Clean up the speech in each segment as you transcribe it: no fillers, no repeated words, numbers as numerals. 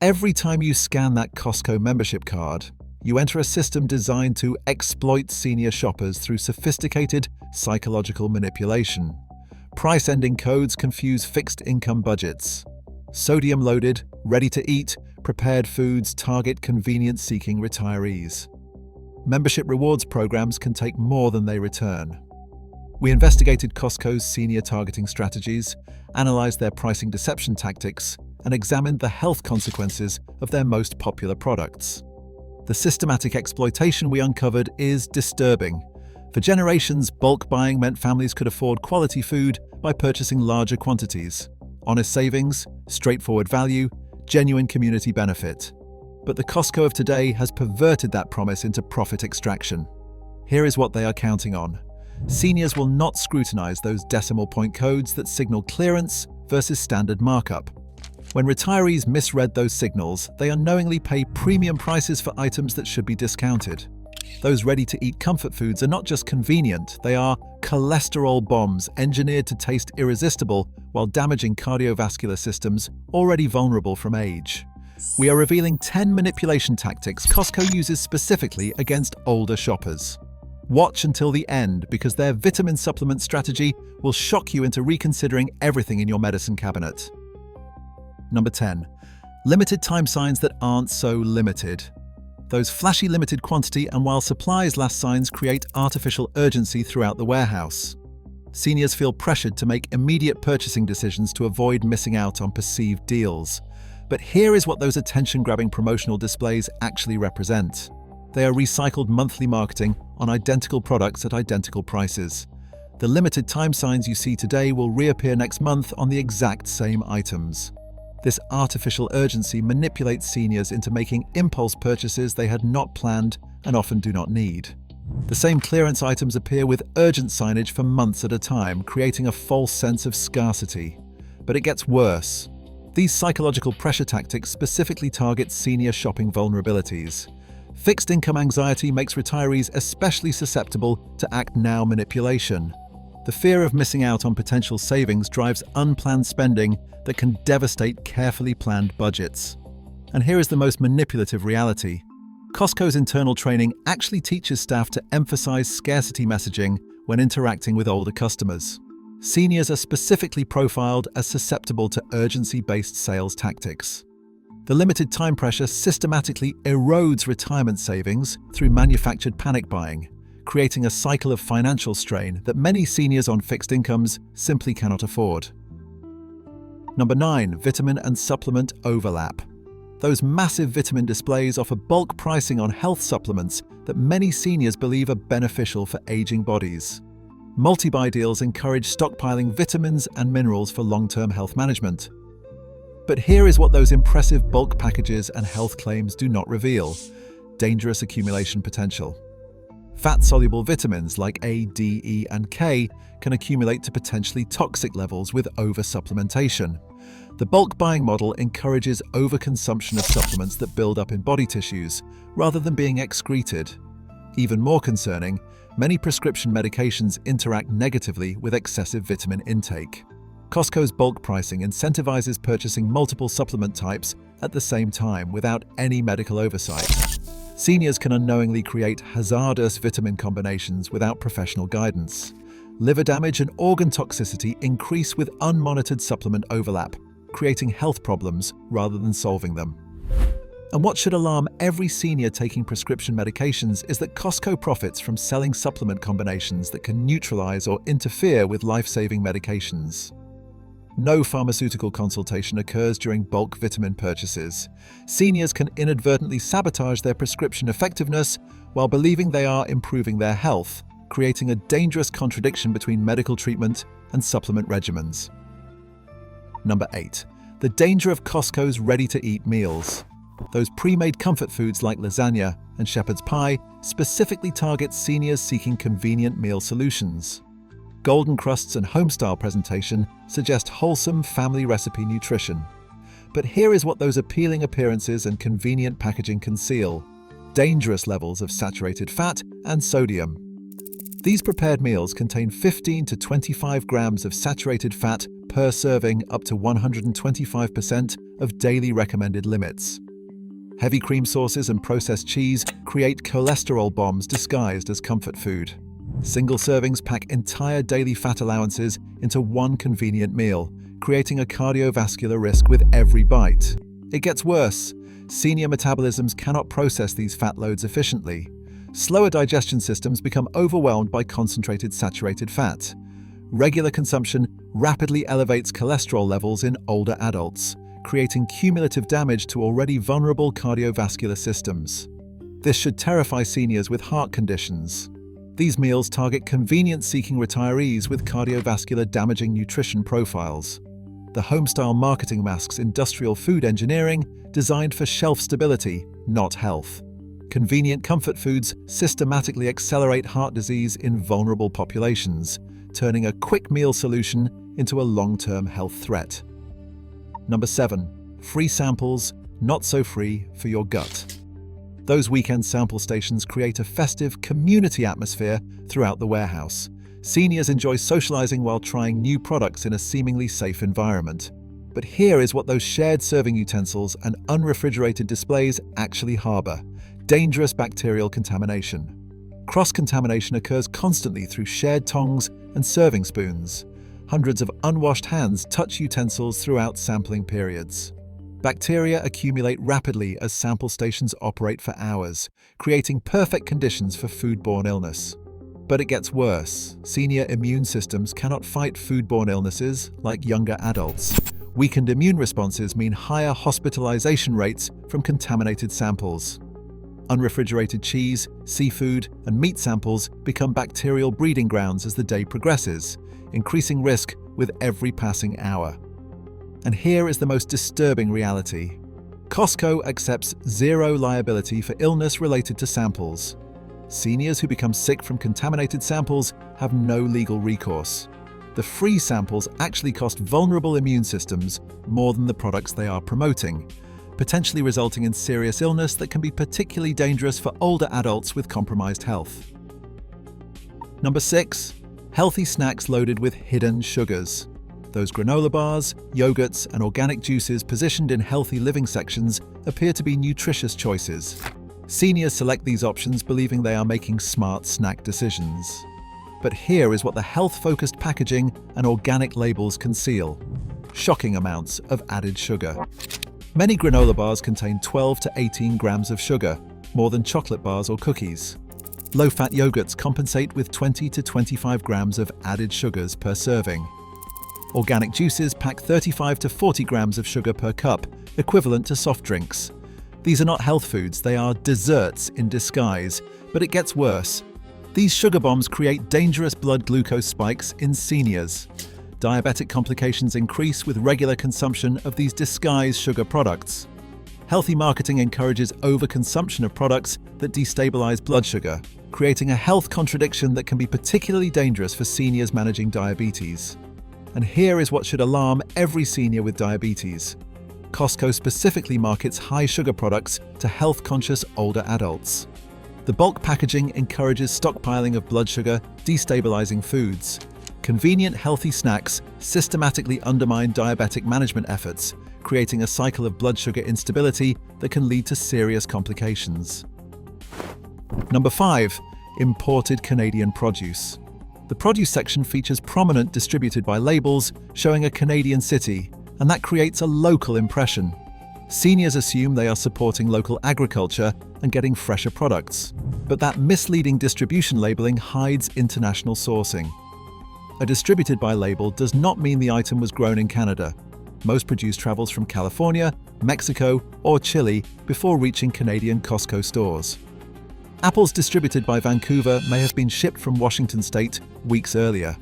Every time you scan that Costco membership card, you enter a system designed to exploit senior shoppers through sophisticated psychological manipulation. Price-ending codes confuse fixed-income budgets. Sodium-loaded, ready-to-eat, prepared foods target convenience-seeking retirees. Membership rewards programs can take more than they return. We investigated Costco's senior targeting strategies, analyzed their pricing deception tactics, and examined the health consequences of their most popular products. The systematic exploitation we uncovered is disturbing. For generations, bulk buying meant families could afford quality food by purchasing larger quantities. Honest savings, straightforward value, genuine community benefit. But the Costco of today has perverted that promise into profit extraction. Here is what they are counting on. Seniors will not scrutinize those decimal point codes that signal clearance versus standard markup. When retirees misread those signals, they unknowingly pay premium prices for items that should be discounted. Those ready-to-eat comfort foods are not just convenient, they are cholesterol bombs engineered to taste irresistible while damaging cardiovascular systems already vulnerable from age. We are revealing 10 manipulation tactics Costco uses specifically against older shoppers. Watch until the end because their vitamin supplement strategy will shock you into reconsidering everything in your medicine cabinet. Number 10. Limited time signs that aren't so limited. Those flashy limited quantity and while supplies last signs create artificial urgency throughout the warehouse. Seniors feel pressured to make immediate purchasing decisions to avoid missing out on perceived deals. But here is what those attention-grabbing promotional displays actually represent. They are recycled monthly marketing on identical products at identical prices. The limited time signs you see today will reappear next month on the exact same items. This artificial urgency manipulates seniors into making impulse purchases they had not planned and often do not need. The same clearance items appear with urgent signage for months at a time, creating a false sense of scarcity. But it gets worse. These psychological pressure tactics specifically target senior shopping vulnerabilities. Fixed income anxiety makes retirees especially susceptible to act now manipulation. The fear of missing out on potential savings drives unplanned spending that can devastate carefully planned budgets. And here is the most manipulative reality. Costco's internal training actually teaches staff to emphasize scarcity messaging when interacting with older customers. Seniors are specifically profiled as susceptible to urgency-based sales tactics. The limited time pressure systematically erodes retirement savings through manufactured panic buying, creating a cycle of financial strain that many seniors on fixed incomes simply cannot afford. Number 9. Vitamin and supplement overlap. Those massive vitamin displays offer bulk pricing on health supplements that many seniors believe are beneficial for aging bodies. Multi-buy deals encourage stockpiling vitamins and minerals for long-term health management. But here is what those impressive bulk packages and health claims do not reveal: dangerous accumulation potential. Fat-soluble vitamins like A, D, E, and K can accumulate to potentially toxic levels with over-supplementation. The bulk buying model encourages overconsumption of supplements that build up in body tissues, rather than being excreted. Even more concerning, many prescription medications interact negatively with excessive vitamin intake. Costco's bulk pricing incentivizes purchasing multiple supplement types at the same time without any medical oversight. Seniors can unknowingly create hazardous vitamin combinations without professional guidance. Liver damage and organ toxicity increase with unmonitored supplement overlap, creating health problems rather than solving them. And what should alarm every senior taking prescription medications is that Costco profits from selling supplement combinations that can neutralize or interfere with life-saving medications. No pharmaceutical consultation occurs during bulk vitamin purchases. Seniors can inadvertently sabotage their prescription effectiveness while believing they are improving their health, creating a dangerous contradiction between medical treatment and supplement regimens. Number 8. The danger of Costco's ready-to-eat meals. Those pre-made comfort foods like lasagna and shepherd's pie specifically target seniors seeking convenient meal solutions. Golden crusts and home-style presentation suggest wholesome family recipe nutrition. But here is what those appealing appearances and convenient packaging conceal: dangerous levels of saturated fat and sodium. These prepared meals contain 15 to 25 grams of saturated fat per serving up to 125% of daily recommended limits. Heavy cream sauces and processed cheese create cholesterol bombs disguised as comfort food. Single servings pack entire daily fat allowances into one convenient meal, creating a cardiovascular risk with every bite. It gets worse. Senior metabolisms cannot process these fat loads efficiently. Slower digestion systems become overwhelmed by concentrated saturated fat. Regular consumption rapidly elevates cholesterol levels in older adults, creating cumulative damage to already vulnerable cardiovascular systems. This should terrify seniors with heart conditions. These meals target convenience-seeking retirees with cardiovascular damaging nutrition profiles. The homestyle marketing masks industrial food engineering designed for shelf stability, not health. Convenient comfort foods systematically accelerate heart disease in vulnerable populations, turning a quick meal solution into a long-term health threat. Number 7. Free samples, not so free for your gut. Those weekend sample stations create a festive community atmosphere throughout the warehouse. Seniors enjoy socializing while trying new products in a seemingly safe environment. But here is what those shared serving utensils and unrefrigerated displays actually harbor: dangerous bacterial contamination. Cross-contamination occurs constantly through shared tongs and serving spoons. Hundreds of unwashed hands touch utensils throughout sampling periods. Bacteria accumulate rapidly as sample stations operate for hours, creating perfect conditions for foodborne illness. But it gets worse. Senior immune systems cannot fight foodborne illnesses like younger adults. Weakened immune responses mean higher hospitalization rates from contaminated samples. Unrefrigerated cheese, seafood, and meat samples become bacterial breeding grounds as the day progresses, increasing risk with every passing hour. And here is the most disturbing reality. Costco accepts zero liability for illness related to samples. Seniors who become sick from contaminated samples have no legal recourse. The free samples actually cost vulnerable immune systems more than the products they are promoting, potentially resulting in serious illness that can be particularly dangerous for older adults with compromised health. Number 6. Healthy snacks loaded with hidden sugars. Those granola bars, yogurts, and organic juices positioned in healthy living sections appear to be nutritious choices. Seniors select these options believing they are making smart snack decisions. But here is what the health-focused packaging and organic labels conceal: shocking amounts of added sugar. Many granola bars contain 12 to 18 grams of sugar, more than chocolate bars or cookies. Low-fat yogurts compensate with 20 to 25 grams of added sugars per serving. Organic juices pack 35 to 40 grams of sugar per cup, equivalent to soft drinks. These are not health foods, they are desserts in disguise. But it gets worse. These sugar bombs create dangerous blood glucose spikes in seniors. Diabetic complications increase with regular consumption of these disguised sugar products. Healthy marketing encourages overconsumption of products that destabilize blood sugar, creating a health contradiction that can be particularly dangerous for seniors managing diabetes. And here is what should alarm every senior with diabetes. Costco specifically markets high sugar products to health-conscious older adults. The bulk packaging encourages stockpiling of blood sugar, destabilizing foods. Convenient, healthy snacks systematically undermine diabetic management efforts, creating a cycle of blood sugar instability that can lead to serious complications. Number 5. Imported Canadian produce. The produce section features prominent distributed by labels showing a Canadian city, and that creates a local impression. Seniors assume they are supporting local agriculture and getting fresher products, but that misleading distribution labeling hides international sourcing. A distributed by label does not mean the item was grown in Canada. Most produce travels from California, Mexico, or Chile before reaching Canadian Costco stores. Apples distributed by Vancouver may have been shipped from Washington State weeks earlier.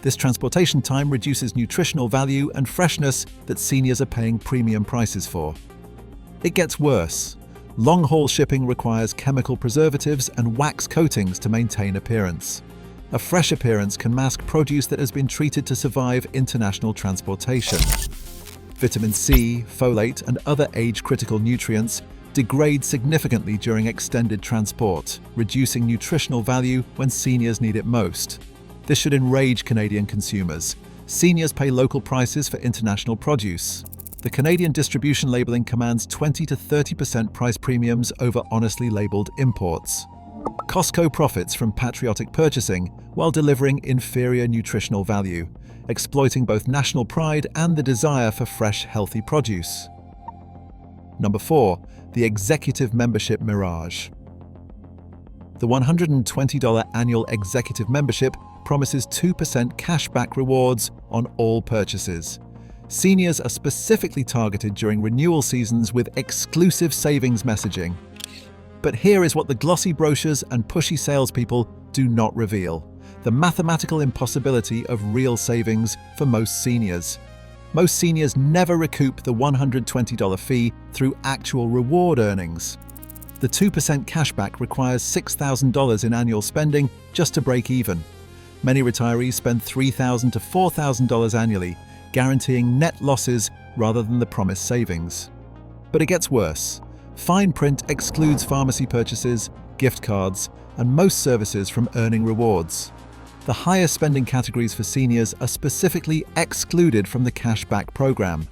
This transportation time reduces nutritional value and freshness that seniors are paying premium prices for. It gets worse. Long-haul shipping requires chemical preservatives and wax coatings to maintain appearance. A fresh appearance can mask produce that has been treated to survive international transportation. Vitamin C, folate, and other age-critical nutrients degrade significantly during extended transport, reducing nutritional value when seniors need it most. This should enrage Canadian consumers. Seniors pay local prices for international produce. The Canadian distribution labeling commands 20 to 30% price premiums over honestly labeled imports. Costco profits from patriotic purchasing while delivering inferior nutritional value, exploiting both national pride and the desire for fresh, healthy produce. Number 4. The Executive Membership Mirage. The $120 annual executive membership promises 2% cashback rewards on all purchases. Seniors are specifically targeted during renewal seasons with exclusive savings messaging. But here is what the glossy brochures and pushy salespeople do not reveal: the mathematical impossibility of real savings for most seniors. Most seniors never recoup the $120 fee through actual reward earnings. The 2% cashback requires $6,000 in annual spending just to break even. Many retirees spend $3,000 to $4,000 annually, guaranteeing net losses rather than the promised savings. But it gets worse. Fine print excludes pharmacy purchases, gift cards, and most services from earning rewards. The higher spending categories for seniors are specifically excluded from the cashback program.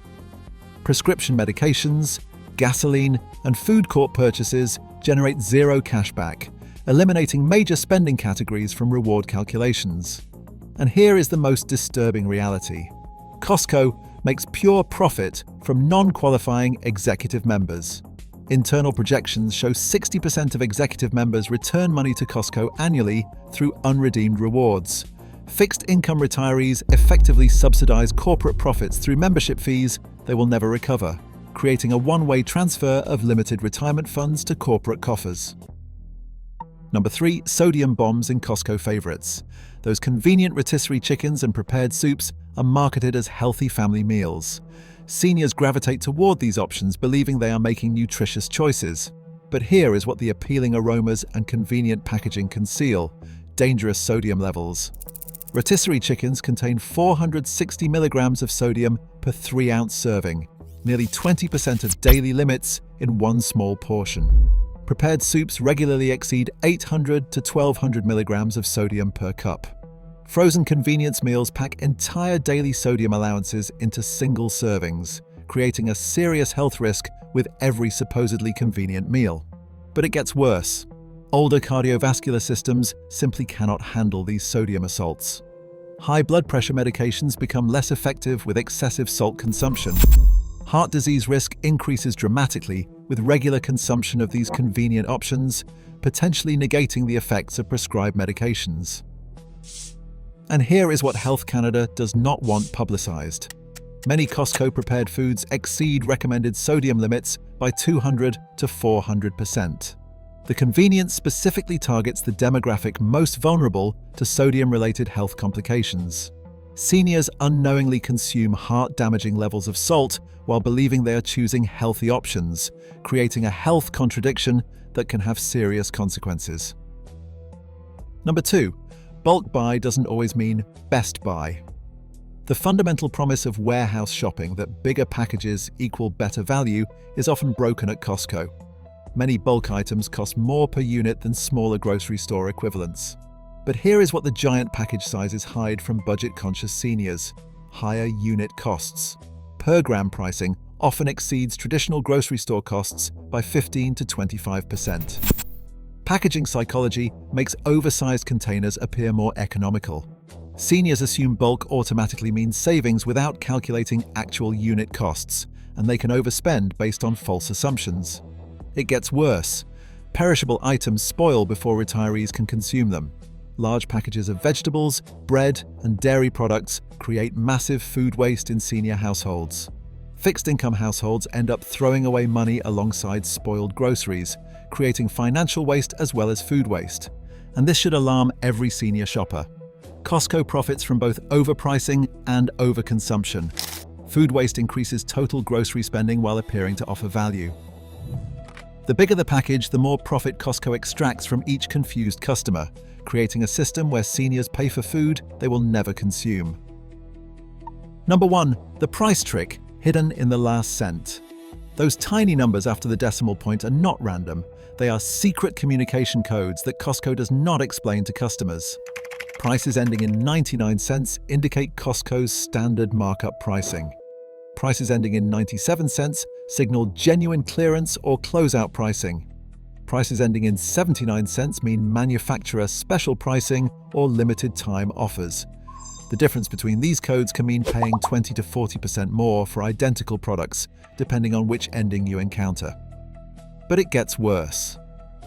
Prescription medications, gasoline, and food court purchases generate zero cashback, eliminating major spending categories from reward calculations. And here is the most disturbing reality: Costco makes pure profit from non-qualifying executive members. Internal projections show 60% of executive members return money to Costco annually through unredeemed rewards. Fixed income retirees effectively subsidize corporate profits through membership fees they will never recover, creating a one-way transfer of limited retirement funds to corporate coffers. Number 3. Sodium bombs in Costco favorites. Those convenient rotisserie chickens and prepared soups are marketed as healthy family meals. Seniors gravitate toward these options, believing they are making nutritious choices. But here is what the appealing aromas and convenient packaging conceal: dangerous sodium levels. Rotisserie chickens contain 460 milligrams of sodium per 3-ounce serving, nearly 20% of daily limits in one small portion. Prepared soups regularly exceed 800 to 1200 milligrams of sodium per cup. Frozen convenience meals pack entire daily sodium allowances into single servings, creating a serious health risk with every supposedly convenient meal. But it gets worse. Older cardiovascular systems simply cannot handle these sodium assaults. High blood pressure medications become less effective with excessive salt consumption. Heart disease risk increases dramatically with regular consumption of these convenient options, potentially negating the effects of prescribed medications. And here is what Health Canada does not want publicized. Many Costco prepared foods exceed recommended sodium limits by 200 to 400%. The convenience specifically targets the demographic most vulnerable to sodium-related health complications. Seniors unknowingly consume heart-damaging levels of salt while believing they are choosing healthy options, creating a health contradiction that can have serious consequences. Number 2. Bulk buy doesn't always mean best buy. The fundamental promise of warehouse shopping that bigger packages equal better value is often broken at Costco. Many bulk items cost more per unit than smaller grocery store equivalents. But here is what the giant package sizes hide from budget-conscious seniors: higher unit costs. Per gram pricing often exceeds traditional grocery store costs by 15 to 25%. Packaging psychology makes oversized containers appear more economical. Seniors assume bulk automatically means savings without calculating actual unit costs, and they can overspend based on false assumptions. It gets worse. Perishable items spoil before retirees can consume them. Large packages of vegetables, bread, and dairy products create massive food waste in senior households. Fixed-income households end up throwing away money alongside spoiled groceries, creating financial waste as well as food waste. And this should alarm every senior shopper. Costco profits from both overpricing and overconsumption. Food waste increases total grocery spending while appearing to offer value. The bigger the package, the more profit Costco extracts from each confused customer, creating a system where seniors pay for food they will never consume. Number 1. The price trick, hidden in the last cent. Those tiny numbers after the decimal point are not random. They are secret communication codes that Costco does not explain to customers. Prices ending in 99 cents indicate Costco's standard markup pricing. Prices ending in 97 cents signal genuine clearance or closeout pricing. Prices ending in 79 cents mean manufacturer special pricing or limited time offers. The difference between these codes can mean paying 20 to 40% more for identical products, depending on which ending you encounter. But it gets worse.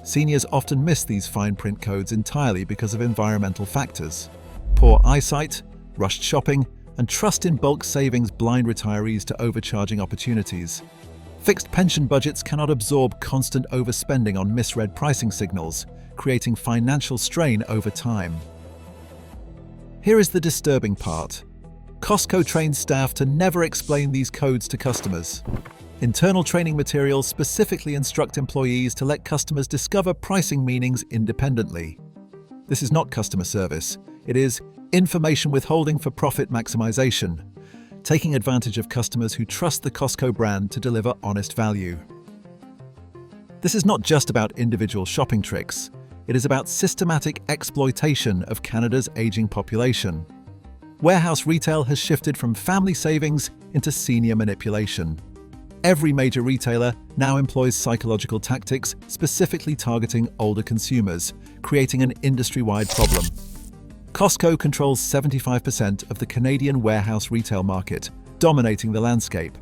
Seniors often miss these fine print codes entirely because of environmental factors. Poor eyesight, rushed shopping, and trust in bulk savings blind retirees to overcharging opportunities. Fixed pension budgets cannot absorb constant overspending on misread pricing signals, creating financial strain over time. Here is the disturbing part. Costco trains staff to never explain these codes to customers. Internal training materials specifically instruct employees to let customers discover pricing meanings independently. This is not customer service. It is information withholding for profit maximization, taking advantage of customers who trust the Costco brand to deliver honest value. This is not just about individual shopping tricks. It is about systematic exploitation of Canada's aging population. Warehouse retail has shifted from family savings into senior manipulation. Every major retailer now employs psychological tactics specifically targeting older consumers, creating an industry-wide problem. Costco controls 75% of the Canadian warehouse retail market, dominating the landscape.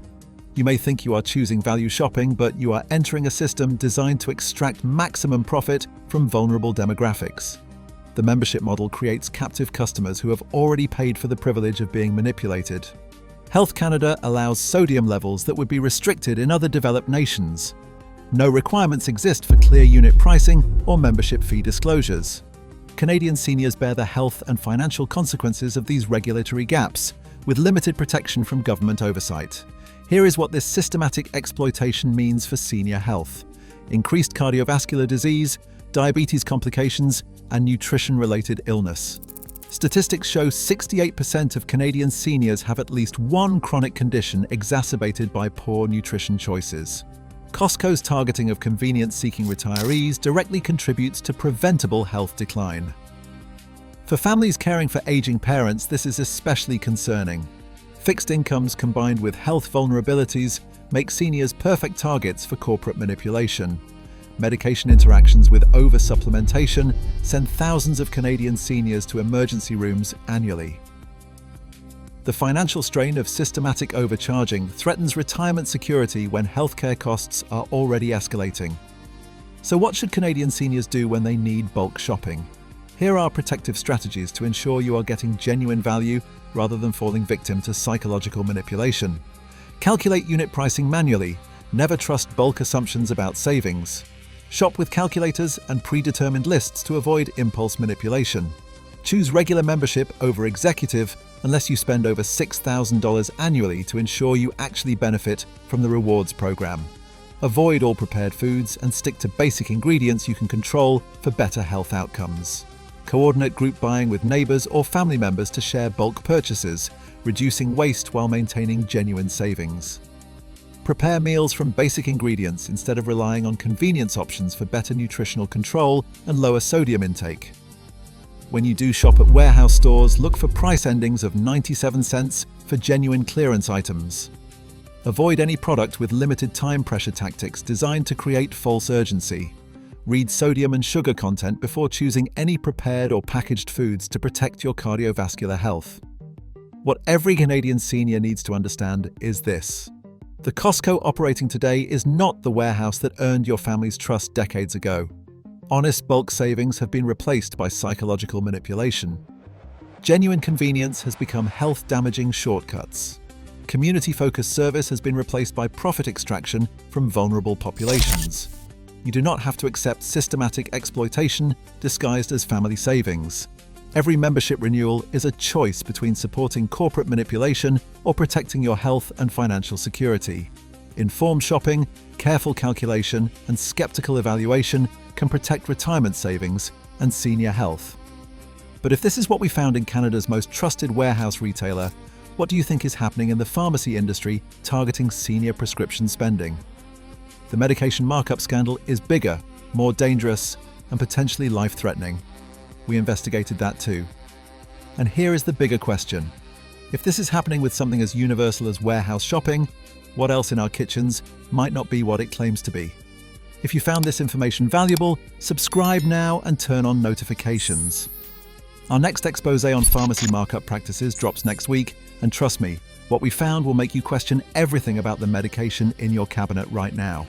You may think you are choosing value shopping, but you are entering a system designed to extract maximum profit from vulnerable demographics. The membership model creates captive customers who have already paid for the privilege of being manipulated. Health Canada allows sodium levels that would be restricted in other developed nations. No requirements exist for clear unit pricing or membership fee disclosures. Canadian seniors bear the health and financial consequences of these regulatory gaps, with limited protection from government oversight. Here is what this systematic exploitation means for senior health: increased cardiovascular disease, diabetes complications, and nutrition-related illness. Statistics show 68% of Canadian seniors have at least one chronic condition exacerbated by poor nutrition choices. Costco's targeting of convenience-seeking retirees directly contributes to preventable health decline. For families caring for aging parents, this is especially concerning. Fixed incomes combined with health vulnerabilities make seniors perfect targets for corporate manipulation. Medication interactions with over-supplementation send thousands of Canadian seniors to emergency rooms annually. The financial strain of systematic overcharging threatens retirement security when healthcare costs are already escalating. So what should Canadian seniors do when they need bulk shopping? Here are protective strategies to ensure you are getting genuine value rather than falling victim to psychological manipulation. Calculate unit pricing manually. Never trust bulk assumptions about savings. Shop with calculators and predetermined lists to avoid impulse manipulation. Choose regular membership over executive unless you spend over $6,000 annually to ensure you actually benefit from the rewards program. Avoid all prepared foods and stick to basic ingredients you can control for better health outcomes. Coordinate group buying with neighbors or family members to share bulk purchases, reducing waste while maintaining genuine savings. Prepare meals from basic ingredients instead of relying on convenience options for better nutritional control and lower sodium intake. When you do shop at warehouse stores, look for price endings of 97 cents for genuine clearance items. Avoid any product with limited time pressure tactics designed to create false urgency. Read sodium and sugar content before choosing any prepared or packaged foods to protect your cardiovascular health. What every Canadian senior needs to understand is this: the Costco operating today is not the warehouse that earned your family's trust decades ago. Honest bulk savings have been replaced by psychological manipulation. Genuine convenience has become health-damaging shortcuts. Community-focused service has been replaced by profit extraction from vulnerable populations. You do not have to accept systematic exploitation disguised as family savings. Every membership renewal is a choice between supporting corporate manipulation or protecting your health and financial security. Informed shopping, careful calculation, and skeptical evaluation can protect retirement savings and senior health. But if this is what we found in Canada's most trusted warehouse retailer, what do you think is happening in the pharmacy industry targeting senior prescription spending? The medication markup scandal is bigger, more dangerous, and potentially life-threatening. We investigated that too. And here is the bigger question. If this is happening with something as universal as warehouse shopping, what else in our kitchens might not be what it claims to be? If you found this information valuable, subscribe now and turn on notifications. Our next expose on pharmacy markup practices drops next week, and trust me, what we found will make you question everything about the medication in your cabinet right now.